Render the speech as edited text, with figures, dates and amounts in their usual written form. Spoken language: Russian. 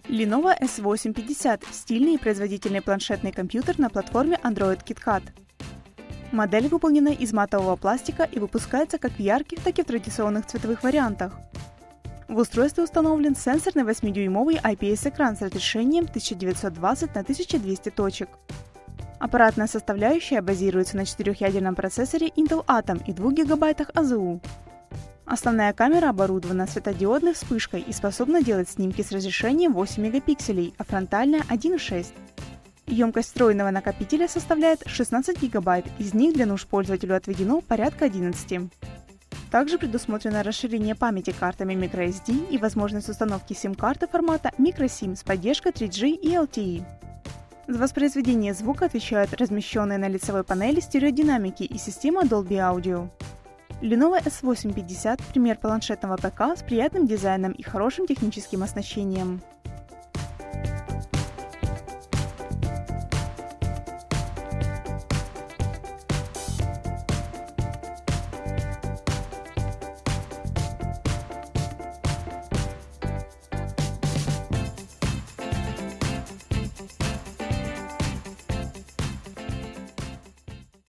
Lenovo S850 – стильный и производительный планшетный компьютер на платформе Android KitKat. Модель выполнена из матового пластика и выпускается как в ярких, так и в традиционных цветовых вариантах. В устройстве установлен сенсорный 8-дюймовый IPS-экран с разрешением 1920 на 1200 точек. Аппаратная составляющая базируется на 4-ядерном процессоре Intel Atom и 2 ГБ АЗУ. Основная камера оборудована светодиодной вспышкой и способна делать снимки с разрешением 8 мегапикселей, а фронтальная 1,6. Емкость встроенного накопителя составляет 16 ГБ, из них для нужд пользователю отведено порядка 11. Также предусмотрено расширение памяти картами microSD и возможность установки сим-карты формата microSIM с поддержкой 3G и LTE. За воспроизведение звука отвечают размещенные на лицевой панели стереодинамики и система Dolby Audio. Lenovo S850 – пример планшетного ПК с приятным дизайном и хорошим техническим оснащением.